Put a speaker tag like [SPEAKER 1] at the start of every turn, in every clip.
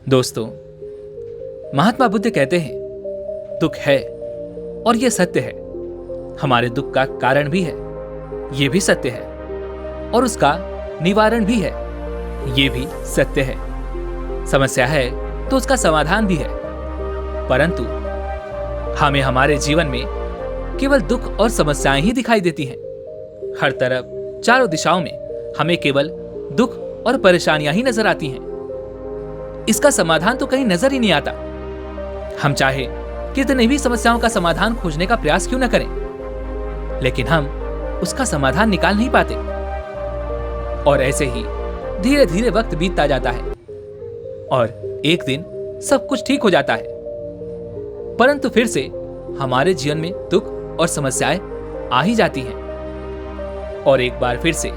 [SPEAKER 1] दोस्तों, महात्मा बुद्ध कहते हैं, दुख है और यह सत्य है। हमारे दुख का कारण भी है, यह भी सत्य है, और उसका निवारण भी है, यह भी सत्य है। समस्या है तो उसका समाधान भी है, परंतु हमें हमारे जीवन में केवल दुख और समस्याएं ही दिखाई देती हैं। हर तरफ चारों दिशाओं में हमें केवल दुख और परेशानियां ही नजर आती हैं। इसका समाधान तो कहीं नजर ही नहीं आता। हम चाहे कितने भी समस्याओं का समाधान खोजने का प्रयास क्यों न करें, लेकिन हम उसका समाधान निकाल नहीं पाते। और ऐसे ही धीरे धीरे वक्त बीतता जाता है और एक दिन सब कुछ ठीक हो जाता है, परंतु फिर से हमारे जीवन में दुख और समस्याएं आ ही जाती हैं। और एक बार फिर से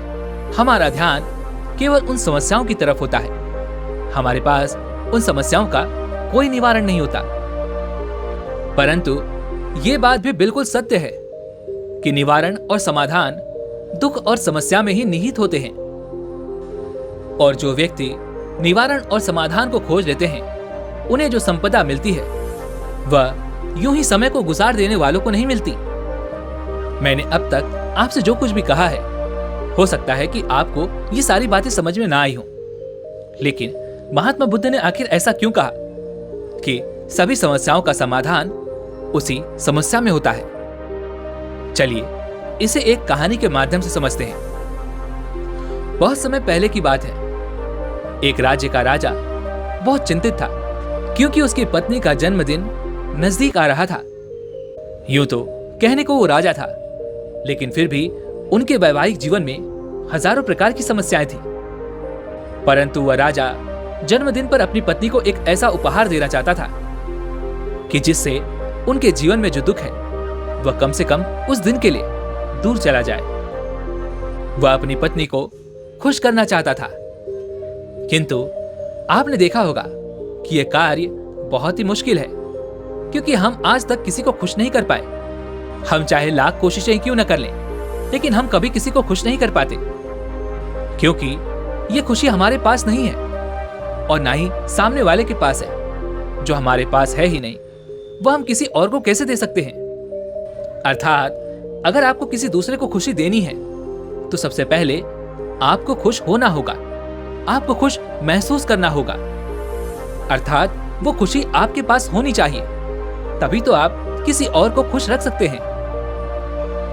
[SPEAKER 1] हमारा ध्यान केवल उन समस्याओं की तरफ होता है। हमारे पास उन समस्याओं का कोई निवारण नहीं होता। परंतु यह बात भी बिल्कुल सत्य है कि निवारण और समाधान दुख और समस्या में ही निहित होते हैं। और जो व्यक्ति निवारण और समाधान को खोज लेते हैं, उन्हें जो संपदा मिलती है वह यूं ही समय को गुजार देने वालों को नहीं मिलती। मैंने अब तक आपसे जो कुछ भी कहा है, हो सकता है कि आपको ये सारी बातें समझ में ना आई हो, लेकिन महात्मा बुद्ध ने आखिर ऐसा क्यों कहा कि सभी समस्याओं का समाधान उसी समस्या में होता है। चलिए इसे एक कहानी के माध्यम से समझते हैं। बहुत समय पहले की बात है। एक राज्य का राजा बहुत चिंतित था, क्योंकि उसकी पत्नी का जन्मदिन नजदीक आ रहा था। यूं तो कहने को वो राजा था, लेकिन फिर भी उनके वैवाहिक जीवन में हजारों प्रकार की समस्याएं थी। परंतु वह राजा जन्मदिन पर अपनी पत्नी को एक ऐसा उपहार देना चाहता था कि जिससे उनके जीवन में जो दुख है वह कम से कम उस दिन के लिए दूर चला जाए। वह अपनी पत्नी को खुश करना चाहता था, किंतु आपने देखा होगा कि यह कार्य बहुत ही मुश्किल है, क्योंकि हम आज तक किसी को खुश नहीं कर पाए। हम चाहे लाख कोशिशें क्यों न कर लें, लेकिन हम कभी किसी को खुश नहीं कर पाते, क्योंकि यह खुशी हमारे पास नहीं है और ना ही सामने वाले के पास है। जो हमारे पास है ही नहीं, वह हम किसी और को कैसे दे सकते हैं। अर्थात अगर आपको किसी दूसरे को खुशी देनी है, तो सबसे पहले आपको खुश होना होगा, आपको खुश महसूस करना होगा। अर्थात वो खुशी आपके पास होनी चाहिए, तभी तो आप किसी और को खुश रख सकते हैं।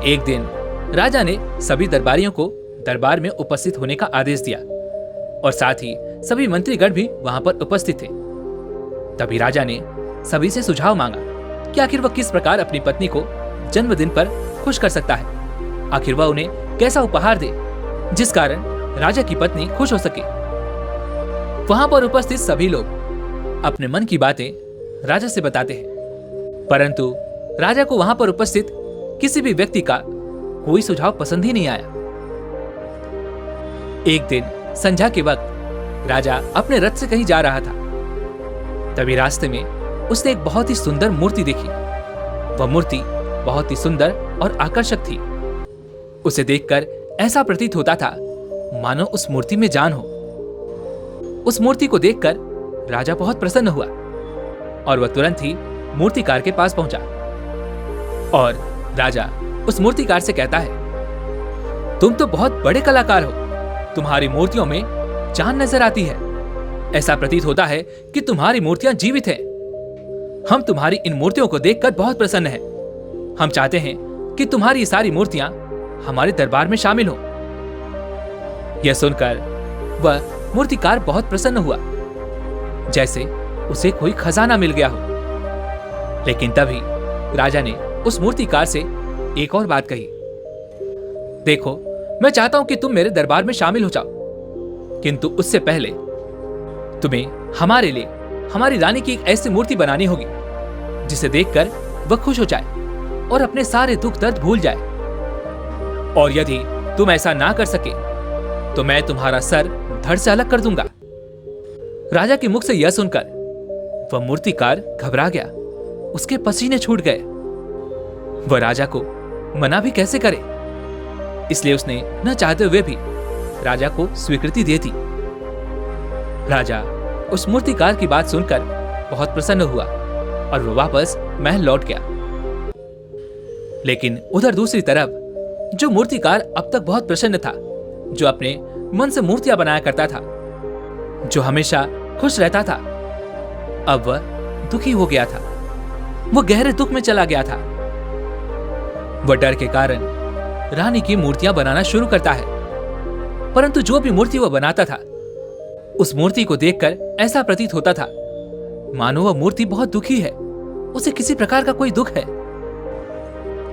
[SPEAKER 1] एक दिन राजा ने सभी दरबारियों को दरबार में उपस्थित होने का आदेश दिया और साथ ही सभी मंत्रीगण भी वहां पर उपस्थित थे। तभी राजा ने सभी से सुझाव मांगा कि आखिर वह किस प्रकार अपनी पत्नी को जन्मदिन पर खुश कर सकता है। आखिर वह उन्हें कैसा उपहार दे जिस कारण राजा की पत्नी खुश हो सके। वहां पर उपस्थित सभी लोग अपने मन की बातें राजा से बताते हैं, परंतु राजा को वहां पर उपस्थित किसी भी व्यक्ति का कोई सुझाव पसंद ही नहीं आया। एक दिन संध्या के वक्त राजा अपने रथ से कहीं जा रहा था। तभी रास्ते में उसने एक बहुत ही सुंदर मूर्ति देखी। वह मूर्ति बहुत ही सुंदर और आकर्षक थी। उसे देखकर ऐसा प्रतीत होता था मानो उस मूर्ति में जान हो। उस मूर्ति को देखकर राजा बहुत प्रसन्न हुआ और वह तुरंत ही मूर्तिकार के पास पहुंचा और राजा उस मूर्तिकार से कहता है, तुम तो बहुत बड़े कलाकार हो, तुम्हारी मूर्तियों में जान नजर आती है। ऐसा प्रतीत होता है कि तुम्हारी मूर्तियां जीवित हैं। हम तुम्हारी इन मूर्तियों को देखकर बहुत प्रसन्न हैं। हम चाहते हैं कि तुम्हारी ये सारी मूर्तियां हमारे दरबार में शामिल हो। यह सुनकर वह मूर्तिकार बहुत प्रसन्न हुआ, जैसे उसे कोई खजाना मिल गया हो। लेकिन तभी राजा ने उस मूर्तिकार से एक और बात कही, देखो, मैं चाहता हूं कि तुम मेरे दरबार में शामिल हो जाओ, किंतु उससे पहले तुम्हें हमारे लिए हमारी रानी की एक ऐसी मूर्ति बनानी होगी जिसे देखकर वह खुश हो जाए और अपने सारे दुख दर्द भूल जाए। और यदि तुम ऐसा ना कर सके तो मैं तुम्हारा सर धड़ से अलग कर दूंगा। राजा के मुख से यह सुनकर वह मूर्तिकार घबरा गया, उसके पसीने छूट गए। वह राजा को मना भी कैसे करे, इसलिए उसने न चाहते हुए भी राजा को स्वीकृति दे दी। राजा उस मूर्तिकार की बात सुनकर बहुत प्रसन्न हुआ और वो वापस महल लौट गया। लेकिन उधर दूसरी तरफ जो मूर्तिकार अब तक बहुत प्रसन्न था, जो अपने मन से मूर्तियां बनाया करता था, जो हमेशा खुश रहता था, अब वह दुखी हो गया था। वो गहरे दुख में चला गया था। वह डर के कारण रानी की मूर्तियां बनाना शुरू करता है, परंतु जो भी मूर्ति वह बनाता था, उस मूर्ति को देखकर ऐसा प्रतीत होता था मानो वह मूर्ति बहुत दुखी है, उसे किसी प्रकार का कोई दुख है।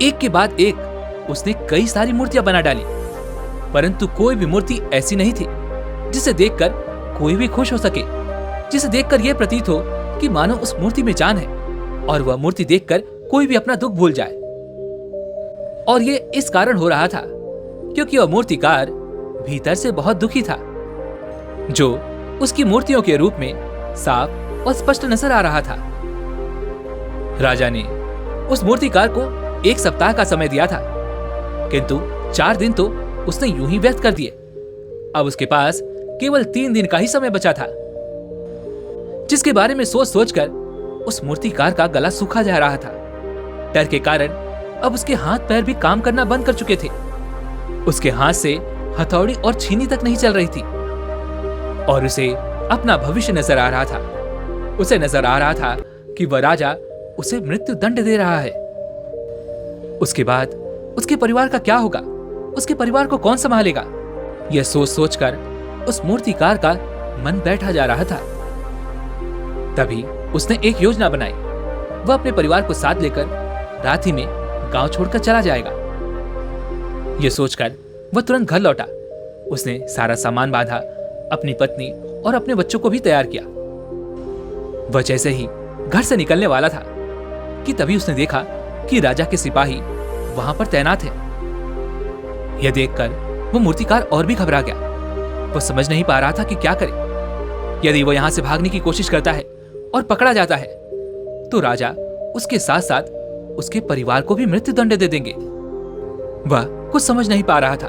[SPEAKER 1] एक के बाद एक उसने कई सारी मूर्तियां बना डाली, परंतु कोई भी मूर्ति ऐसी नहीं थी जिसे देखकर कोई भी खुश हो सके, जिसे देखकर यह प्रतीत हो कि मानो उस मूर्ति में जान है और वह मूर्ति देखकर कोई भी अपना दुख भूल जाए। और यह इस कारण हो रहा था क्योंकि वह मूर्तिकार भीतर से बहुत दुखी था, जो उसकी मूर्तियों के रूप में साफ और स्पष्ट नजर आ रहा था। राजा ने उस मूर्तिकार को 1 सप्ताह का समय दिया था, किंतु 4 दिन तो उसने यूं ही व्यर्थ कर दिए। अब उसके पास केवल 3 दिन का ही समय बचा था, जिसके बारे में सोच सोचकर उस मूर्तिकार का गला सूखा जा रहा था। डर के कारण अब उसके हाथ पैर भी काम करना बंद कर चुके थे। उसके हाथ से हथौड़ी और छीनी तक नहीं चल रही थी और उसे अपना भविष्य नजर आ रहा था। उसे नजर आ रहा था कि वह राजा उसे मृत्यु दंड दे रहा है। उसके बाद उसके परिवार का क्या होगा? उसके परिवार को कौन संभालेगा? यह सोच सोचकर उस मूर्तिकार का मन बैठा जा रहा था। तभी उसने एक योजना बनाई। वह अपने परिवार को साथ लेकर रात ही में गांव छोड़कर चला जाएगा। यह सोचकर वह तुरंत घर लौटा। उसने सारा सामान बांधा, अपनी पत्नी और अपने बच्चों को भी तैयार किया। वह जैसे ही घर से निकलने वाला था कि तभी उसने देखा कि राजा के सिपाही वहां पर तैनात हैं। यह देखकर वो मूर्तिकार और भी घबरा गया। वह समझ नहीं पा रहा था कि क्या करे। यदि वो यहां से भागने की कोशिश करता है और पकड़ा जाता है तो राजा उसके साथ साथ उसके परिवार को भी मृत्यु दंड दे देंगे। वह कुछ समझ नहीं पा रहा था।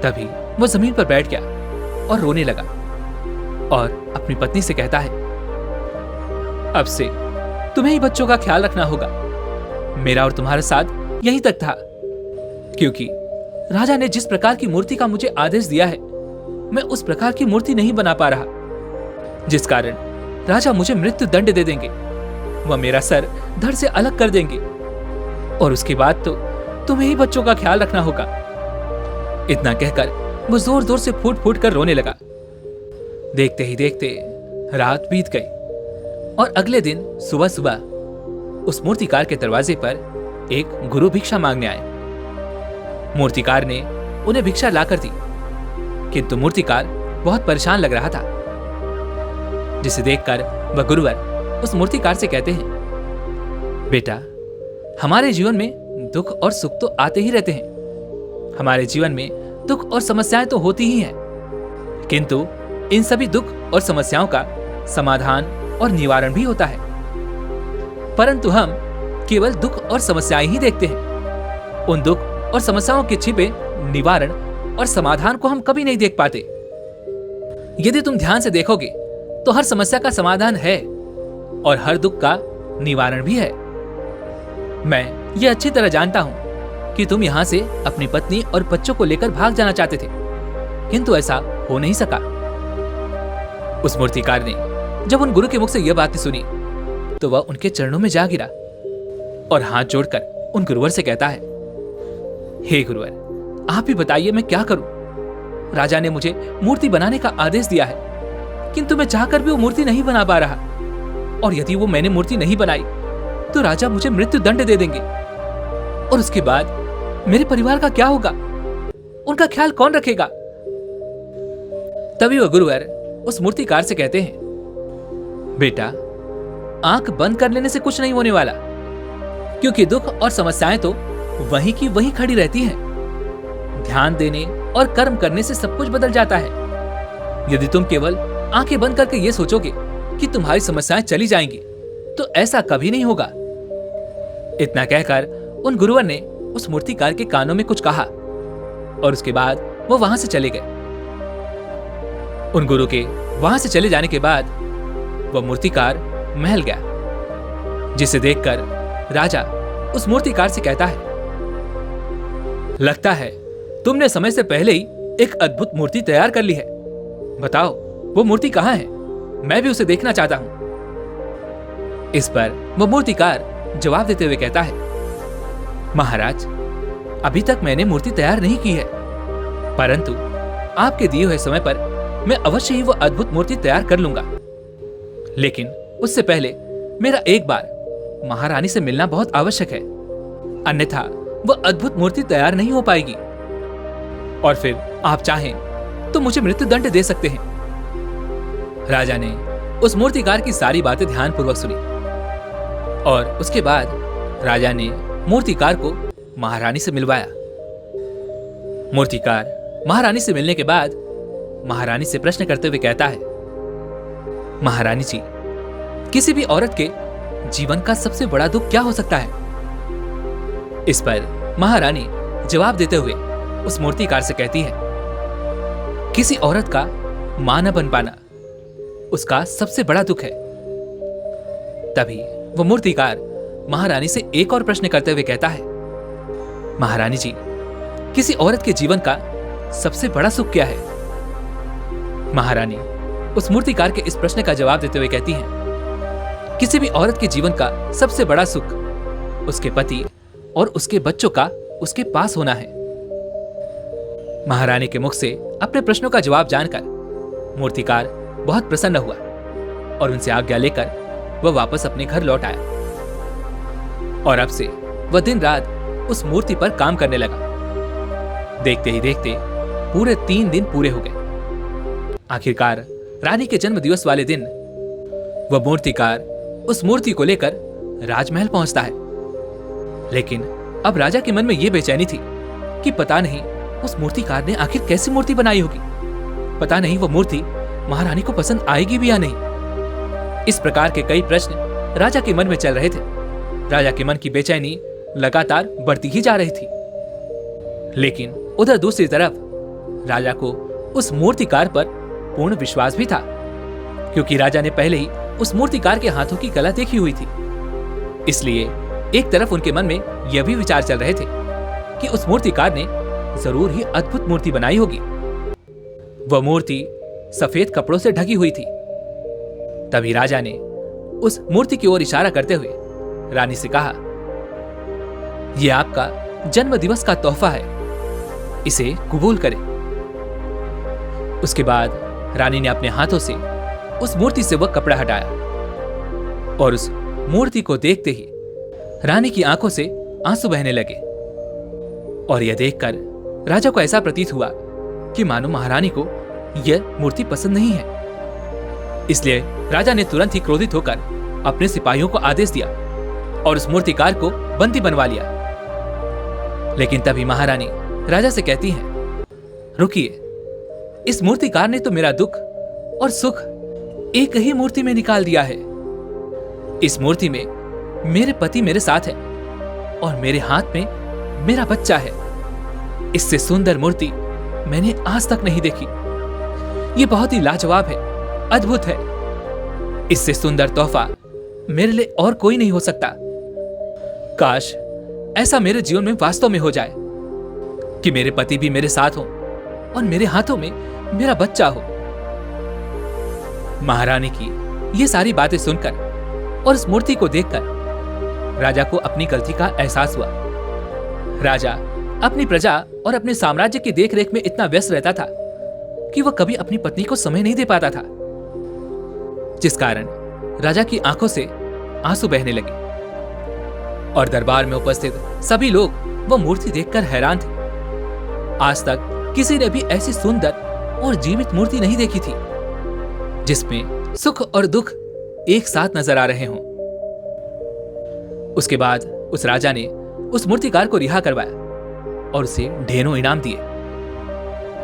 [SPEAKER 1] तभी वह जमीन पर बैठ गया और रोने लगा और अपनी पत्नी से कहता है, अब से तुम्हें ही बच्चों का ख्याल रखना होगा। मेरा और तुम्हारा साथ यहीं तक था, क्योंकि राजा ने जिस प्रकार की मूर्ति का मुझे आदेश दिया है, मैं उस प्रकार की मूर्ति नहीं बना पा रहा, जिस कारण राजा मुझे मृत्यु दंड दे देंगे। वह मेरा सर धड़ से अलग कर देंगे और उसके बाद तो तुम्हें ही बच्चों का ख्याल रखना होगा। इतना कहकर वो जोर जोर से फूट फूट कर रोने लगा। देखते ही देखते रात बीत गई और अगले दिन सुबह सुबह उस मूर्तिकार के दरवाजे पर एक गुरु भिक्षा मांगने आए। मूर्तिकार ने उन्हें भिक्षा लाकर दी, किंतु मूर्तिकार बहुत परेशान लग रहा था, जिसे देखकर वह गुरुवर उस मूर्तिकार से कहते हैं, बेटा, हमारे जीवन में दुख और सुख तो आते ही रहते हैं। हमारे जीवन में दुख और समस्याएं तो होती ही हैं, किंतु इन सभी दुख और समस्याओं का समाधान और निवारण भी होता है। परंतु हम केवल दुख और समस्याएं ही देखते हैं। उन दुख और समस्याओं के छिपे निवारण और समाधान को हम कभी नहीं देख पाते। यदि तुम ध्यान से देखोगे तो हर समस्या का समाधान है और हर दुख का निवारण भी है। मैं ये अच्छी तरह जानता हूं कि तुम यहां से अपनी पत्नी और बच्चों को लेकर भाग जाना चाहते थे, किंतु ऐसा हो नहीं सका। उस मूर्तिकार ने जब उन गुरु के मुख से यह बातें सुनी तो वह उनके चरणों में जा गिरा और हाथ जोड़कर उन गुरुवर से कहता है, हे गुरुवर, आप ही बताइए मैं क्या करूं। राजा ने मुझे मूर्ति बनाने का आदेश दिया है, किंतु मैं चाहकर भी वो मूर्ति नहीं बना पा रहा, और यदि वो मैंने मूर्ति नहीं बनाई तो राजा मुझे मृत्यु दंड दे देंगे, और उसके बाद मेरे परिवार का क्या होगा? उनका ख्याल कौन रखेगा? तभी वह गुरुवर उस मूर्तिकार से कहते हैं, बेटा, आंख बंद कर लेने से कुछ नहीं होने वाला, क्योंकि दुख और समस्याएं तो वहीं की वहीं खड़ी रहती हैं। ध्यान देने और कर्म करने से सब कुछ बदल जाता है। यदि तुम केवल आंखें बंद करके ये सोचोगे कि तुम्हारी समस्याएं चली जाएंगी तो ऐसा कभी नहीं होगा। इतना कहकर उन गुरुवर ने उस मूर्तिकार के कानों में कुछ कहा और उसके बाद वो वहां से चले गए। उन गुरु के वहां से चले जाने के बाद वह मूर्तिकार महल गया, जिसे देखकर राजा उस मूर्तिकार से कहता है, लगता है तुमने समय से पहले ही एक अद्भुत मूर्ति तैयार कर ली है। बताओ वो मूर्ति कहां है? मैं भी उसे देखना चाहता हूं। इस पर वह मूर्तिकार जवाब देते हुए कहता है, महाराज, अभी तक मैंने मूर्ति तैयार नहीं की है, परंतु आपके दिए हुए समय पर मैं अवश्य ही वो अद्भुत मूर्ति तैयार कर लूंगा। लेकिन उससे पहले मेरा एक बार महारानी से मिलना बहुत आवश्यक है, अन्यथा वह अद्भुत मूर्ति तैयार नहीं हो पाएगी। और फिर आप चाहें तो मुझे मृत्यु दंड दे सकते हैं। राजा ने उस मूर्तिकार की सारी बातें ध्यानपूर्वक सुनी और उसके बाद राजा ने मूर्तिकार को महारानी से मिलवाया। मूर्तिकार महारानी से मिलने के बाद महारानी से प्रश्न करते हुए कहता है, महारानी जी, किसी भी औरत के जीवन का सबसे बड़ा दुख क्या हो सकता है? इस पर महारानी जवाब देते हुए उस मूर्तिकार से कहती है, किसी औरत का मां न बन पाना उसका सबसे बड़ा दुख है। तभी वो मूर्तिकार महारानी से एक और प्रश्न करते हुए कहता है, महारानी जी, किसी औरत के जीवन का सबसे बड़ा सुख क्या है? महारानी उस मूर्तिकार के इस प्रश्न का जवाब देते हुए कहती हैं, किसी भी औरत के जीवन का सबसे बड़ा सुख उसके पति और उसके बच्चों का उसके पास होना है। महारानी के मुख से अपने प्रश्नों का जवाब जानकर मूर्तिकार बहुत प्रसन्न हुआ और उनसे आज्ञा लेकर वह वापस अपने घर लौट आया और अब से वह दिन रात उस मूर्ति पर काम करने लगा। देखते ही देखते पूरे 3 दिन पूरे हो गए। आखिरकार रानी के जन्म दिवस वाले दिन वह मूर्तिकार उस मूर्ति को लेकर राजमहल पहुंचता है। लेकिन अब राजा के मन में यह बेचैनी थी कि पता नहीं उस मूर्तिकार ने आखिर कैसी मूर्ति बनाई होगी, पता नहीं वो मूर्ति महारानी को पसंद आएगी भी या नहीं। इस प्रकार के कई प्रश्न राजा के मन में चल रहे थे। राजा के मन की बेचैनी लगातार बढ़ती ही जा रही थी। लेकिन उधर दूसरी तरफ राजा को उस मूर्तिकार पर पूर्ण विश्वास भी था, क्योंकि राजा ने पहले ही उस मूर्तिकार के हाथों की कला देखी हुई थी। इसलिए एक तरफ उनके मन में यह भी विचार चल रहे थे कि उस मूर्तिकार ने जरूर ही अद्भुत मूर्ति बनाई होगी। वह मूर्ति सफेद कपड़ों से ढकी हुई थी। तभी राजा ने उस मूर्ति की ओर इशारा करते हुए रानी से कहा, यह आपका जन्म दिवस का तोहफा है, इसे कबूल करें। उसके बाद रानी ने अपने हाथों से उस मूर्ति से वह कपड़ा हटाया और उस मूर्ति को देखते ही रानी की आंखों से आंसू बहने लगे। और यह देखकर राजा को ऐसा प्रतीत हुआ कि मानो महारानी को यह मूर्ति पसंद नहीं है। इसलिए राजा ने तुरंत ही क्रोधित होकर अपने सिपाहियों को आदेश दिया और उस मूर्तिकार को बंदी बनवा लिया। लेकिन तभी महारानी राजा से कहती हैं, रुकिए, इस मूर्तिकार ने तो मेरा दुख और सुख एक ही मूर्ति में निकाल दिया है। इस मूर्ति में मेरे पति मेरे साथ है और मेरे हाथ में मेरा बच्चा है। इससे सुंदर मूर्ति मैंने आज तक नहीं देखी। यह बहुत ही लाजवाब है, अद्भुत है। इससे सुंदर तोहफा मेरे लिए और कोई नहीं हो सकता। काश ऐसा मेरे जीवन में वास्तव में हो जाए कि मेरे पति भी मेरे साथ हो और मेरे हाथों में मेरा बच्चा हो। महारानी की ये सारी बातें सुनकर और इस मूर्ति को देखकर राजा को अपनी गलती का एहसास हुआ। राजा अपनी प्रजा और अपने साम्राज्य की देखरेख में इतना व्यस्त रहता था कि वह कभी अपनी पत्नी को समय नहीं दे पाता था, जिस कारण राजा की आंखों से आंसू बहने लगे। और दरबार में उपस्थित सभी लोग वह मूर्ति देखकर हैरान थे। आज तक किसी ने भी ऐसी सुंदर और जीवित मूर्ति नहीं देखी थी, जिसमें सुख और दुख एक साथ नजर आ रहे हों। उसके बाद उस राजा ने उस मूर्तिकार को रिहा करवाया और उसे ढेरों इनाम दिए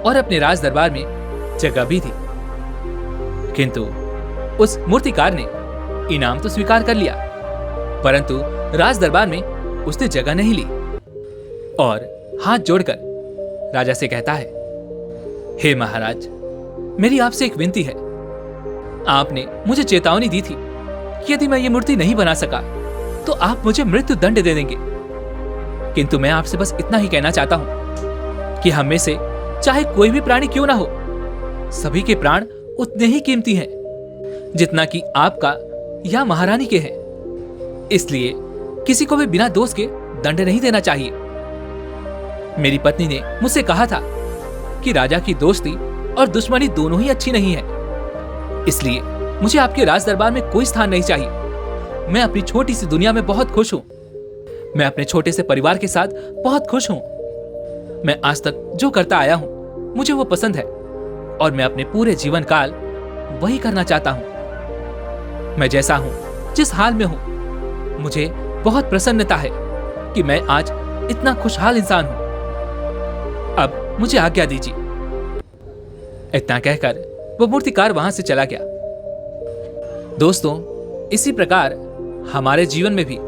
[SPEAKER 1] और अपने राज दरबार में जगह भी दी। किंतु उस मूर्तिकार ने इनाम तो स्वीकार कर लिया, परंतु राज दरबार में उसने जगह नहीं ली और हाथ जोड़कर राजा से कहता है, हे महाराज, मेरी आपसे एक विनती है। आपने मुझे चेतावनी दी थी कि यदि मैं ये मूर्ति नहीं बना सका तो आप मुझे मृत्यु दंड दे देंगे। किंतु मैं आपसे बस इतना ही कहना चाहता हूं कि हम में से चाहे कोई भी प्राणी क्यों ना हो, सभी के प्राण उतने ही कीमती हैं जितना कि आपका या महारानी के हैं। इसलिए किसी को भी बिना दोष के दंड नहीं देना चाहिए। मेरी पत्नी ने मुझसे कहा था कि राजा की दोस्ती और दुश्मनी दोनों ही अच्छी नहीं है। इसलिए मुझे आपके राज दरबार में कोई स्थान नहीं चाहिए। मैं अपनी छोटी सी दुनिया में बहुत खुश हूं। मैं अपने छोटे से परिवार के साथ बहुत खुश हूं। मैं आज तक जो करता आया हूं मुझे वो पसंद है और मैं अपने पूरे जीवन काल वही करना चाहता हूं। मैं जैसा हूं, जिस हाल में हूं, मुझे बहुत प्रसन्नता है कि मैं आज इतना खुशहाल इंसान हूं। अब मुझे आज्ञा दीजिए। इतना कहकर वो मूर्तिकार वहां से चला गया। दोस्तों, इसी प्रकार हमारे जीवन में भी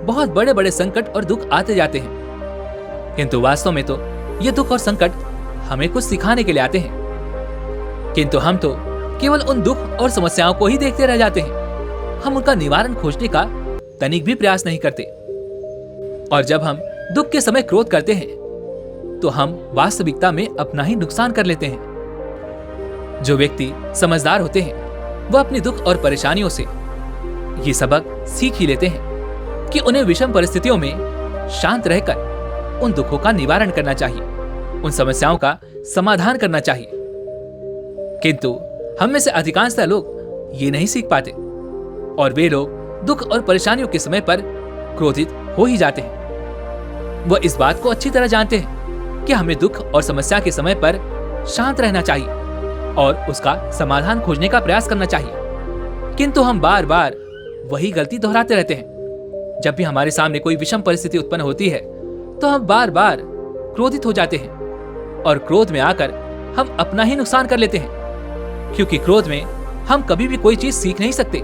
[SPEAKER 1] बहुत बड़े बड़े संकट और दुख आते जाते हैं, किंतु वास्तव में तो ये दुख और संकट हमें कुछ सिखाने के लिए आते हैं। किंतु हम तो केवल उन दुख और समस्याओं को ही देखते रह जाते हैं। हम उनका निवारण खोजने का तनिक भी प्रयास नहीं करते। और जब हम दुख के समय क्रोध करते हैं तो हम वास्तविकता में अपना ही नुकसान कर लेते हैं। जो व्यक्ति समझदार होते हैं वह अपने दुख और परेशानियों से ये सबक सीख ही लेते हैं कि उन्हें विषम परिस्थितियों में शांत रहकर उन दुखों का निवारण करना चाहिए, उन समस्याओं का समाधान करना चाहिए। किंतु हम में से अधिकांशतः लोग ये नहीं सीख पाते और वे लोग दुख और परेशानियों के समय पर क्रोधित हो ही जाते हैं। वह इस बात को अच्छी तरह जानते हैं कि हमें दुख और समस्या के समय पर शांत रहना चाहिए और उसका समाधान खोजने का प्रयास करना चाहिए। किंतु हम बार बार वही गलती दोहराते रहते हैं। जब भी हमारे सामने कोई विषम परिस्थिति उत्पन्न होती है तो हम बार बार क्रोधित हो जाते हैं और क्रोध में आकर हम अपना ही नुकसान कर लेते हैं, क्योंकि क्रोध में हम कभी भी कोई चीज सीख नहीं सकते।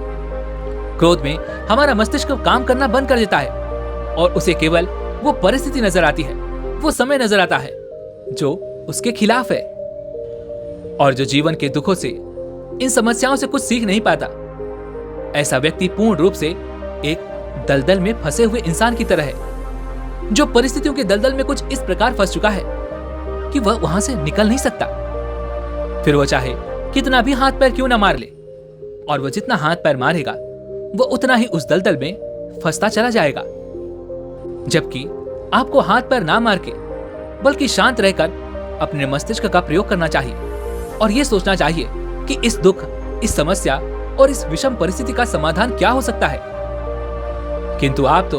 [SPEAKER 1] क्रोध में हमारा मस्तिष्क काम करना बंद कर देता है और उसे केवल वो परिस्थिति नजर आती है, वो समय नजर आता है जो उसके खिलाफ है। और जो जीवन के दुखों से, इन समस्याओं से कुछ सीख नहीं पाता, ऐसा व्यक्ति पूर्ण रूप से एक दलदल में फंसे हुए इंसान की तरह है, जो परिस्थितियों के दलदल में कुछ इस प्रकार फंस चुका है कि वह वहां से निकल नहीं सकता। फिर वह चाहे कितना भी हाथ पैर क्यों ना मार ले, और वह जितना हाथ पैर मारेगा वह उतना ही उस दलदल में फंसता चला जाएगा। जबकि आपको हाथ पैर ना मार के बल्कि शांत रहकर अपने मस्तिष्क का प्रयोग करना चाहिए और यह सोचना चाहिए कि इस दुख, इस समस्या और इस विषम परिस्थिति का समाधान क्या हो सकता है। किंतु आप तो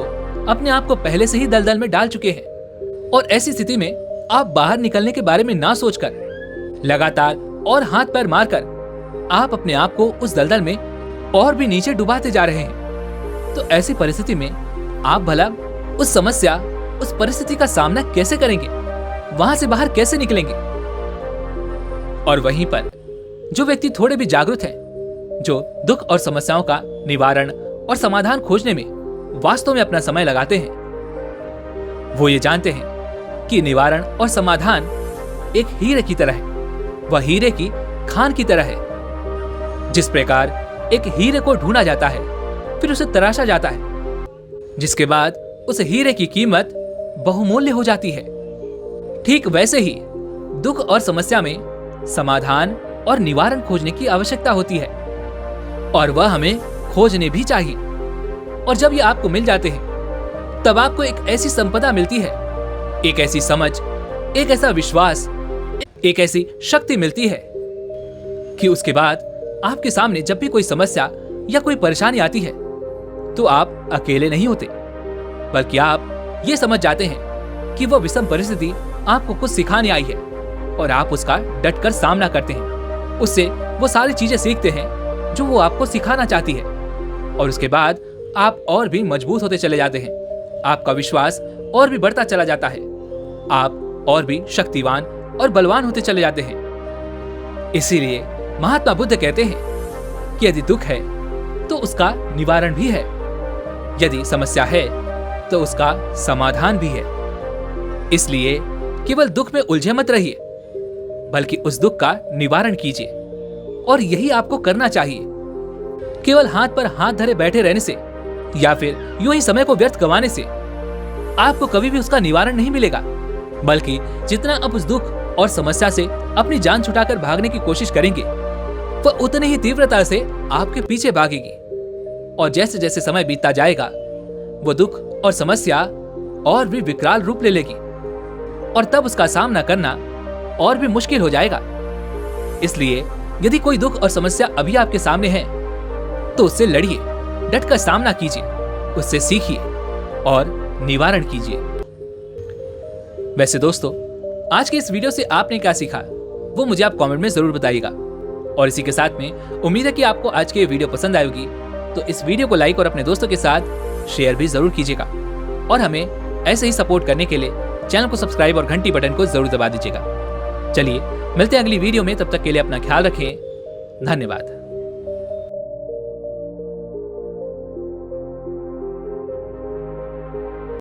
[SPEAKER 1] अपने आप को पहले से ही दलदल में डाल चुके हैं और ऐसी स्थिति में आप बाहर निकलने के बारे में ना सोचकर लगातार और हाथ पैर मारकर आप अपने आप को उस दलदल में और भी नीचे डुबाते जा रहे हैं। तो ऐसी परिस्थिति में आप भला उस समस्या, उस परिस्थिति का सामना कैसे करेंगे, वहां से बाहर कैसे निकलेंगे? और वहीं पर जो व्यक्ति थोड़े भी जागरूक हैं, जो दुख और समस्याओं का निवारण और समाधान खोजने में वास्तव में अपना समय लगाते हैं, वो ये जानते हैं कि निवारण और समाधान एक हीरे की तरह है। वह हीरे की खान की तरह है। जिस प्रकार एक हीरे को ढूंढा जाता है, फिर उसे तराशा जाता है, जिसके बाद उस हीरे की कीमत बहुमूल्य हो जाती है। ठीक वैसे ही दुख और समस्या में समाधान और निवारण खोजने की आवश्यकता होती है और वह हमें खोजने भी चाहिए। और जब ये आपको मिल जाते हैं तब आपको एक ऐसी संपदा मिलती है, एक ऐसी समझ, एक ऐसा विश्वास, एक ऐसी शक्ति मिलती है कि उसके बाद आपके सामने जब भी कोई समस्या या कोई परेशानी आती है तो आप अकेले नहीं होते, बल्कि आप ये समझ जाते हैं कि वह विषम परिस्थिति आपको कुछ सिखाने आई है और आप उसका डटकर सामना करते हैं। उससे वो सारी चीजें सीखते हैं जो वो आपको सिखाना चाहती है और उसके बाद आप और भी मजबूत होते चले जाते हैं। आपका विश्वास और भी बढ़ता चला जाता है। आप और भी शक्तिवान और बलवान होते चले जाते हैं। इसीलिए महात्मा बुद्ध कहते हैं कि यदि दुख है तो उसका निवारण भी है, यदि समस्या है तो उसका समाधान भी है। इसलिए केवल दुख में उलझे मत रहिए, बल्कि उस दुख का निवारण कीजिए और यही आपको करना चाहिए। केवल हाथ पर हाथ धरे बैठे रहने से या फिर यूं ही समय को व्यर्थ गंवाने से आपको कभी भी उसका निवारण नहीं मिलेगा, बल्कि जितना आप उस दुख और समस्या से अपनी जान छुटाकर भागने की कोशिश करेंगे, वह उतनी ही तीव्रता से आपके पीछे भागेगी। और जैसे जैसे समय बीतता जाएगा, वो दुख और समस्या और भी विकराल रूप ले लेगी और तब उसका सामना करना और भी मुश्किल हो जाएगा। इसलिए यदि कोई दुख और समस्या अभी आपके सामने है तो उससे लड़िए, डटकर सामना कीजिए, उससे सीखिए और निवारण कीजिए। वैसे दोस्तों, आज की इस वीडियो से आपने क्या सीखा वो मुझे आप कमेंट में जरूर बताइएगा। और इसी के साथ में उम्मीद है कि आपको आज की वीडियो पसंद आएगी, तो इस वीडियो को लाइक और अपने दोस्तों के साथ शेयर भी जरूर कीजिएगा। और हमें ऐसे ही सपोर्ट करने के लिए चैनल को सब्सक्राइब और घंटी बटन को जरूर दबा दीजिएगा। चलिए मिलते हैं अगली वीडियो में, तब तक के लिए अपना ख्याल रखें। धन्यवाद।